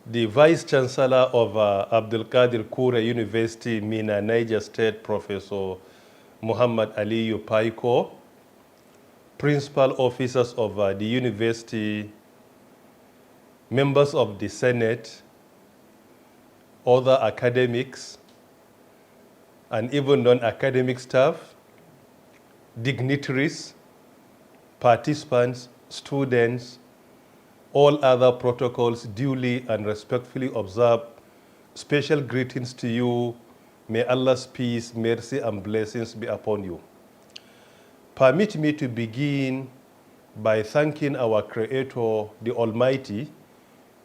the Vice Chancellor of Abdul Qadir Kure University, Minna, Niger State, Professor Muhammad Aliyu Paiko, principal officers of the university, members of the Senate, other academics, and even non-academic staff, dignitaries, participants, students, all other protocols duly and respectfully observed. Special greetings to you. May Allah's peace, mercy, and blessings be upon you. Permit me to begin by thanking our Creator, the Almighty,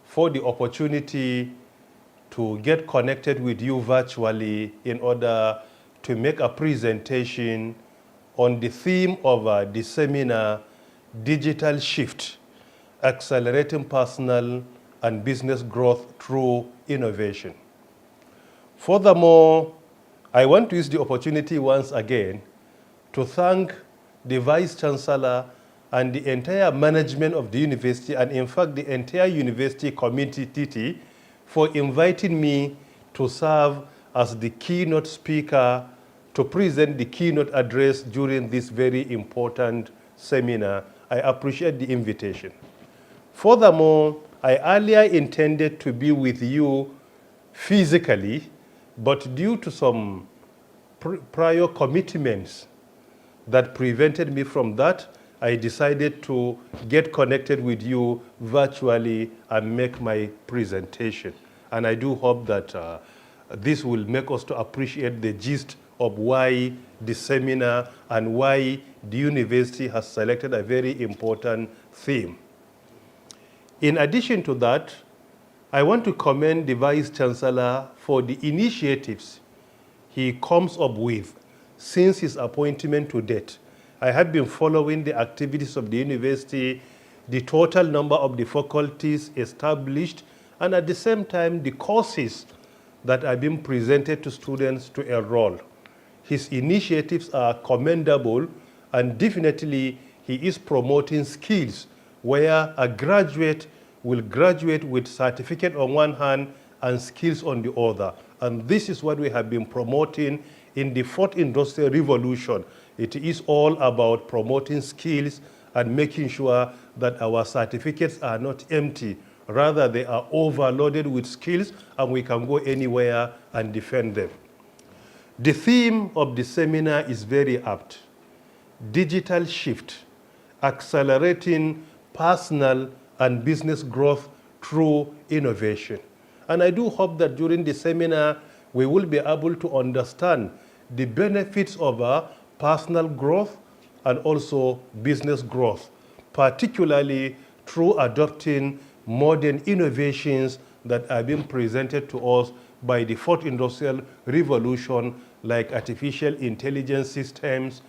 for the opportunity to get connected with you virtually in order to make a presentation on the theme of the seminar, Digital Shift, Accelerating Personal and Business Growth Through Innovation. Furthermore, I want to use the opportunity once again to thank the Vice Chancellor and the entire management of the university, and in fact the entire university community, for inviting me to serve as the keynote speaker to present the keynote address during this very important seminar. I appreciate the invitation. Furthermore, I earlier intended to be with you physically, but due to some prior commitments that prevented me from that, I decided to get connected with you virtually and make my presentation. And I do hope that this will make us to appreciate the gist of why the seminar and why the university has selected a very important theme. In addition to that, I want to commend the Vice Chancellor for the initiatives he comes up with since his appointment to date. I have been following the activities of the university, the total number of the faculties established, and at the same time, the courses that are being presented to students to enroll. His initiatives are commendable, and definitely he is promoting skills where a graduate will graduate with certificate on one hand and skills on the other. And this is what we have been promoting in the fourth industrial revolution. It is all about promoting skills and making sure that our certificates are not empty. Rather, they are overloaded with skills and we can go anywhere and defend them. The theme of the seminar is very apt. Digital shift, accelerating personal and business growth through innovation. And I do hope that during the seminar, we will be able to understand the benefits of personal growth and also business growth, particularly through adopting modern innovations that are being presented to us by the fourth industrial revolution, like artificial intelligence systems,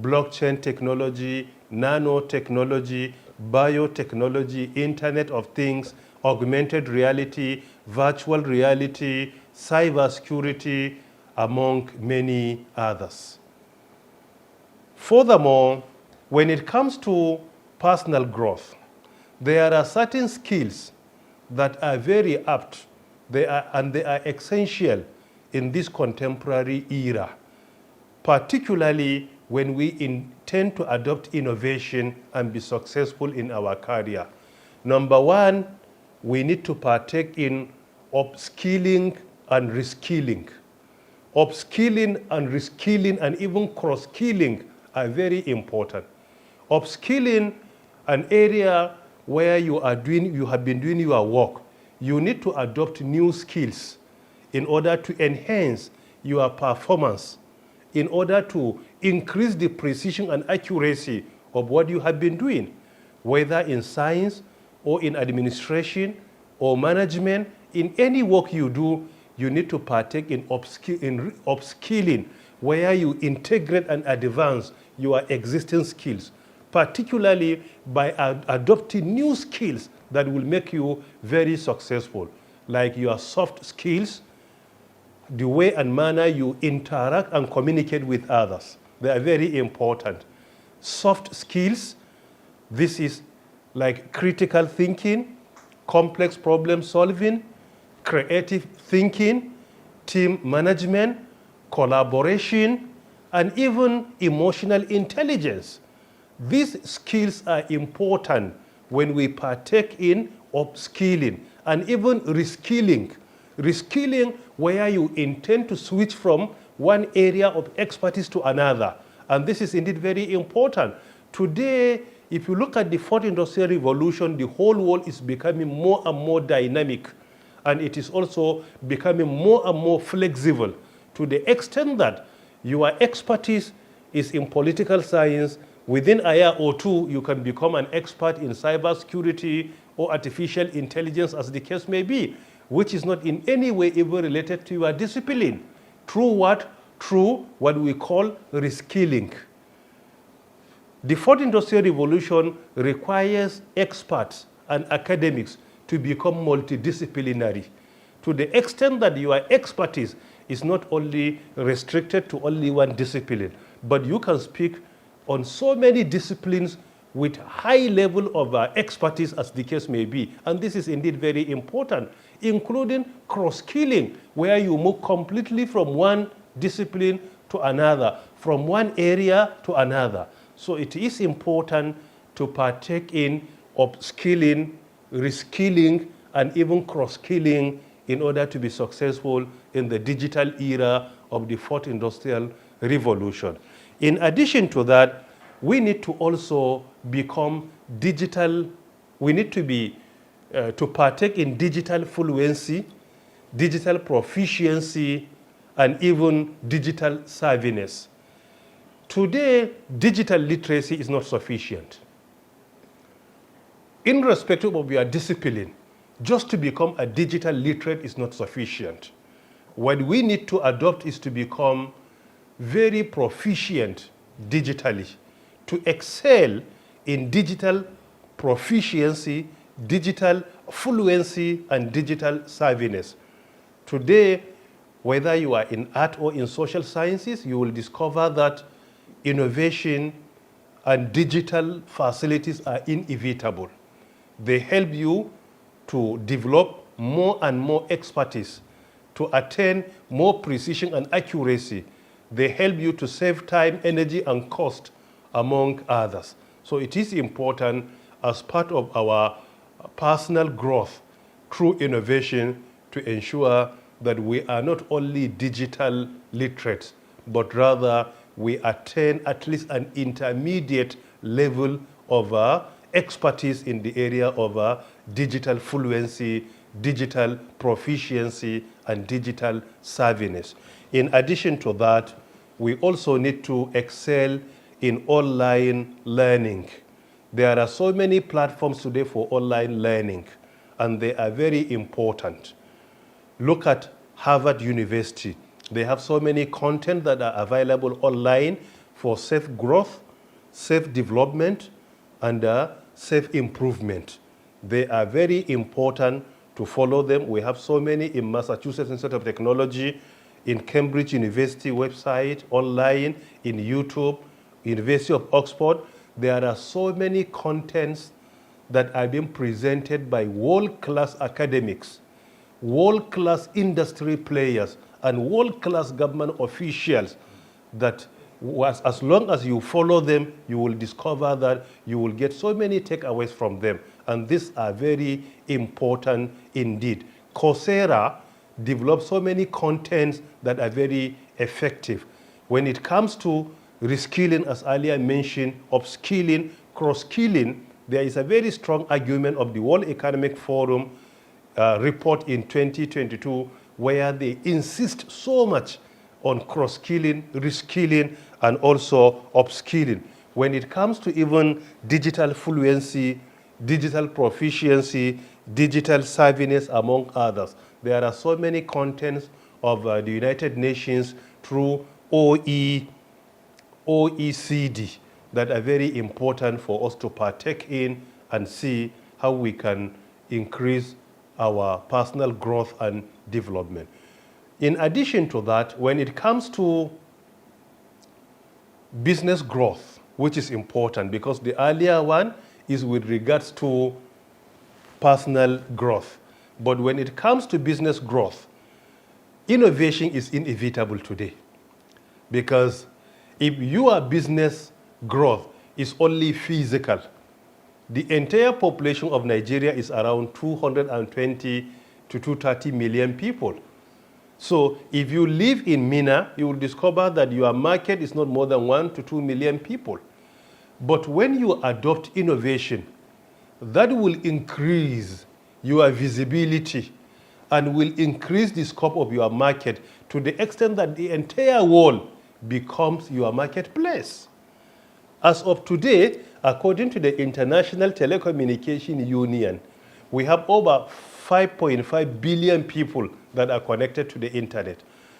blockchain technology, nanotechnology, biotechnology, Internet of Things, augmented reality, virtual reality, cybersecurity, among many others. Furthermore, when it comes to personal growth, there are certain skills that are very apt, they are essential in this contemporary era, particularly when we intend to adopt innovation and be successful in our career. Number one, we need to partake in upskilling and reskilling. Upskilling and reskilling and even cross-skilling are very important. Upskilling, an area where you have been doing your work, you need to adopt new skills in order to enhance your performance, in order to increase the precision and accuracy of what you have been doing, whether in science or in administration or management. In any work you do, you need to partake in upskilling, where you integrate and advance your existing skills, particularly by adopting new skills that will make you very successful, like your soft skills, the way and manner you interact and communicate with others. They are very important. Soft skills, this is like critical thinking, complex problem solving, creative thinking, team management, collaboration, and even emotional intelligence. These skills are important when we partake in upskilling and even reskilling. Reskilling where you intend to switch from one area of expertise to another. And this is indeed very important. Today, if you look at the fourth industrial revolution, the whole world is becoming more and more dynamic. And it is also becoming more and more flexible to the extent that your expertise is in political science. Within a year or two, you can become an expert in cybersecurity or artificial intelligence, as the case may be, which is not in any way even related to your discipline. Through what? Through what we call reskilling. The fourth industrial revolution requires experts and academics to become multidisciplinary, to the extent that your expertise is not only restricted to only one discipline, but you can speak on so many disciplines with high level of expertise, as the case may be. And this is indeed very important, including cross-skilling, where you move completely from one discipline to another, from one area to another. So it is important to partake in upskilling, reskilling, and even cross-skilling in order to be successful in the digital era of the fourth industrial revolution. In addition to that, we need to also become digital. We need to be to partake in digital fluency, digital proficiency, and even digital savviness. Today, digital literacy is not sufficient. Irrespective of your discipline, just to become a digital literate is not sufficient. What we need to adopt is to become very proficient digitally, to excel in digital proficiency, digital fluency, and digital savviness. Today, whether you are in art or in social sciences, you will discover that innovation and digital facilities are inevitable. They help you to develop more and more expertise, to attain more precision and accuracy. They help you to save time, energy, and cost, among others. So it is important as part of our personal growth through innovation to ensure that we are not only digital literates, but rather we attain at least an intermediate level of expertise in the area of digital fluency, digital proficiency, and digital savviness. In addition to that, we also need to excel in online learning. There are so many platforms today for online learning, and they are very important. Look at Harvard University. They have so many content that are available online for self-growth, self-development, and self-improvement. They are very important to follow them. We have so many in Massachusetts Institute of Technology, in Cambridge University website, online, in YouTube, University of Oxford. There are so many contents that are being presented by world-class academics, world-class industry players, and world-class government officials that as long as you follow them, you will discover that you will get so many takeaways from them. And these are very important indeed. Coursera develops so many contents that are very effective. When it comes to reskilling, as earlier mentioned, upskilling, cross-skilling, there is a very strong argument of the World Economic Forum report in 2022, where they insist so much on cross-skilling, reskilling, and also upskilling. When it comes to even digital fluency, digital proficiency, digital savviness, among others, there are so many contents of the United Nations through OECD that are very important for us to partake in and see how we can increase our personal growth and development. In addition to that, when it comes to business growth, which is important because the earlier one is with regards to personal growth. But when it comes to business growth, innovation is inevitable today. Because if your business growth is only physical, the entire population of Nigeria is around 220 to 230 million people. So if you live in Minna, you will discover that your market is not more than 1 to 2 million people. But when you adopt innovation, that will increase your visibility and will increase the scope of your market to the extent that the entire world becomes your marketplace. As of today, according to the International Telecommunication Union, we have over 5.5 billion people that are connected to the internet.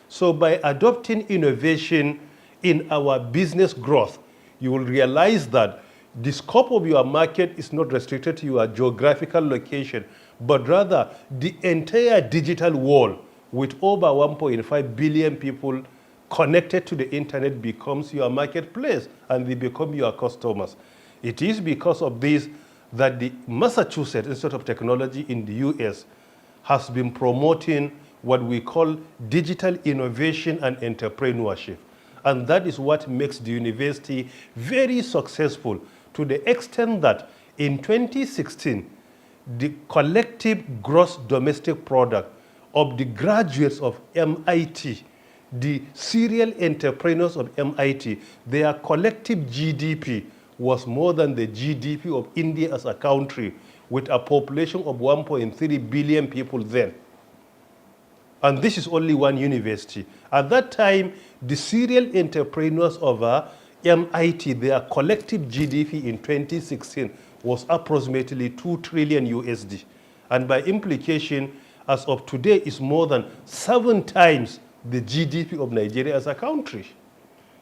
So by adopting innovation in our business growth, you will realize that the scope of your market is not restricted to your geographical location, but rather the entire digital world with over 1.5 billion people connected to the internet becomes your marketplace and they become your customers. It is because of this that the Massachusetts Institute of Technology in the US has been promoting what we call digital innovation and entrepreneurship. And that is what makes the university very successful to the extent that in 2016, the collective gross domestic product of the graduates of MIT, the serial entrepreneurs of MIT, their collective GDP was more than the GDP of India as a country with a population of 1.3 billion people then. And this is only one university. At that time, the serial entrepreneurs of MIT, their collective GDP in 2016 was approximately 2 trillion USD. And by implication, as of today, is more than 7 times the GDP of Nigeria as a country.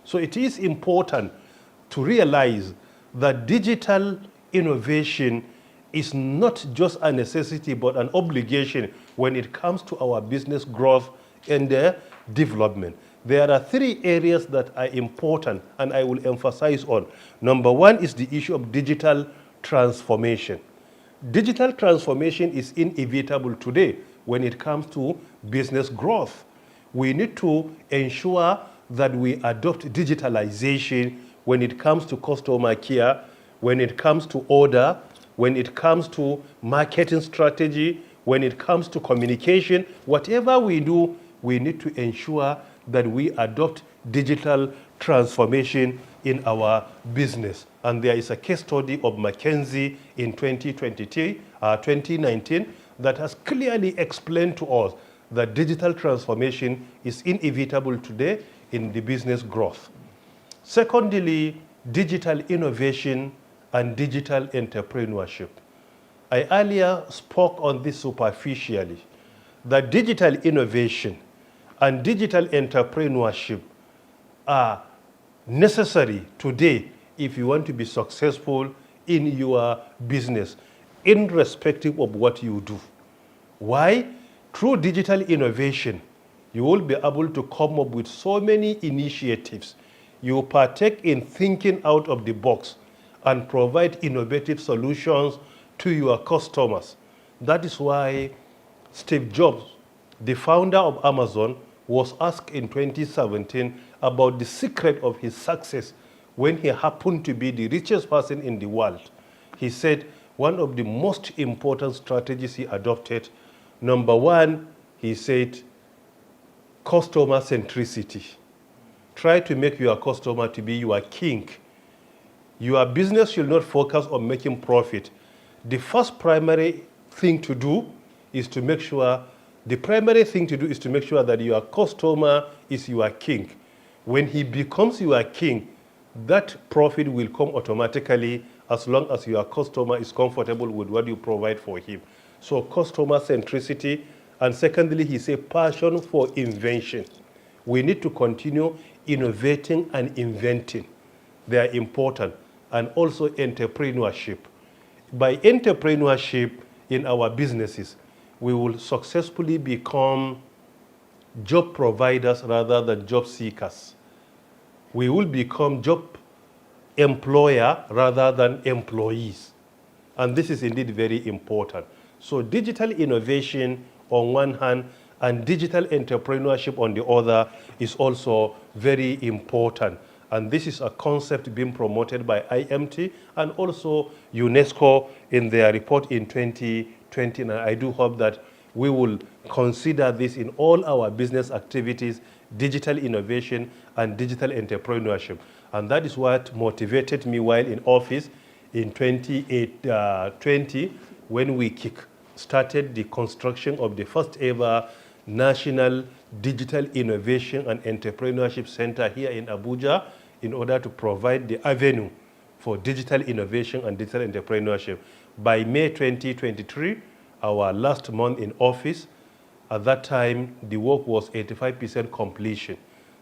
So it is important to realize that digital innovation is not just a necessity but an obligation when it comes to our business growth and development. There are 3 areas that are important and I will emphasize on. Number 1 is the issue of digital transformation. Digital transformation is inevitable today when it comes to business growth. We need to ensure that we adopt digitalization when it comes to customer care, when it comes to order, when it comes to marketing strategy, when it comes to communication. Whatever we do, we need to ensure that we adopt digital transformation in our business. And there is a case study of McKinsey in 2019 that has clearly explained to us that digital transformation is inevitable today in the business growth. Secondly, digital innovation and digital entrepreneurship. I earlier spoke on this superficially, that digital innovation and digital entrepreneurship are necessary today if you want to be successful in your business, irrespective of what you do. Why? Through digital innovation, you will be able to come up with so many initiatives. You partake in thinking out of the box and provide innovative solutions to your customers. That is why Steve Jobs, the founder of Amazon, was asked in 2017 about the secret of his success when he happened to be the richest person in the world. He said one of the most important strategies he adopted, number 1, he said, customer centricity. Try to make your customer to be your king. Your business should not focus on making profit. The first primary thing to do is to make sure that your customer is your king. When he becomes your king, that profit will come automatically as long as your customer is comfortable with what you provide for him. So customer centricity. And secondly, he said passion for invention. We need to continue innovating and inventing. They are important. And also entrepreneurship. By entrepreneurship in our businesses, we will successfully become job providers rather than job seekers. We will become job employer rather than employees. And this is indeed very important. So digital innovation on one hand and digital entrepreneurship on the other is also very important. And this is a concept being promoted by IMT and also UNESCO in their report in 2020. And I do hope that we will consider this in all our business activities, digital innovation and digital entrepreneurship. And that is what motivated me while in office in 2020 when we started the construction of the first ever National Digital Innovation and Entrepreneurship Center here in Abuja in order to provide the avenue for digital innovation and digital entrepreneurship. By May 2023, our last month in office, at that time, the work was 85% completion.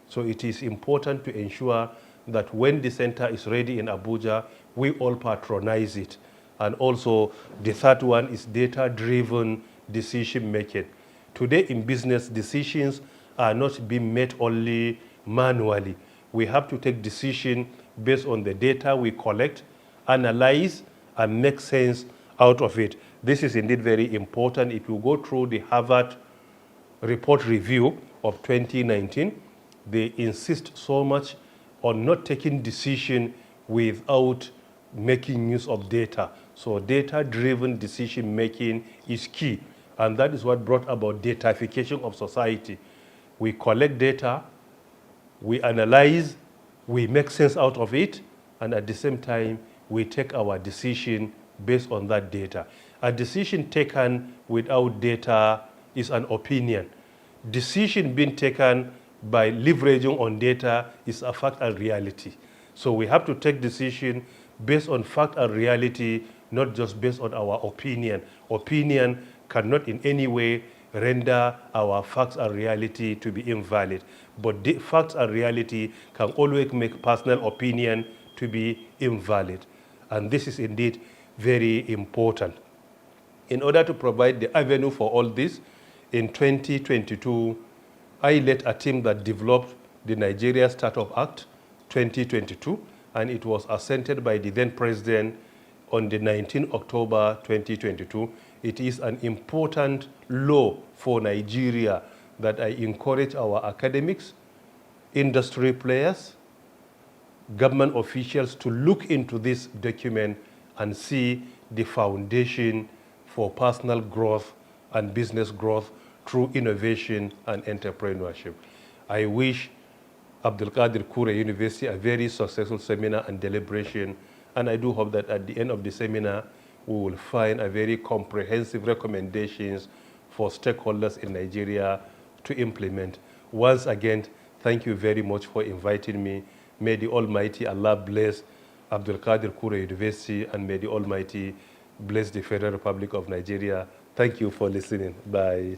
So it is important to ensure that when the center is ready in Abuja, we all patronize it. And also, the third one is data-driven decision making. Today in business, decisions are not being made only manually. We have to take decisions based on the data we collect, analyze, and make sense out of it. This is indeed very important. If you go through the Harvard report review of 2019, they insist so much on not taking decision without making use of data. So data-driven decision making is key. And that is what brought about datafication of society. We collect data, we analyze, we make sense out of it, and at the same time, we take our decision based on that data. A decision taken without data is an opinion. Decision being taken by leveraging on data is a fact and reality. So we have to take decision based on fact and reality, not just based on our opinion. Opinion cannot in any way render our facts and reality to be invalid. But the facts and reality can always make personal opinion to be invalid. And this is indeed very important. In order to provide the avenue for all this, in 2022, I led a team that developed the Nigeria Startup Act 2022, and it was assented by the then president on the 19th October 2022. It is an important law for Nigeria that I encourage our academics, industry players, government officials to look into this document and see the foundation for personal growth and business growth through innovation and entrepreneurship. I wish Abdulkadir Kure University a very successful seminar and deliberation, and I do hope that at the end of the seminar, we will find a very comprehensive recommendations for stakeholders in Nigeria to implement. Once again, thank you very much for inviting me. May the Almighty Allah bless Abdulkadir Kure University, and may the Almighty bless the Federal Republic of Nigeria. Thank you for listening. Bye.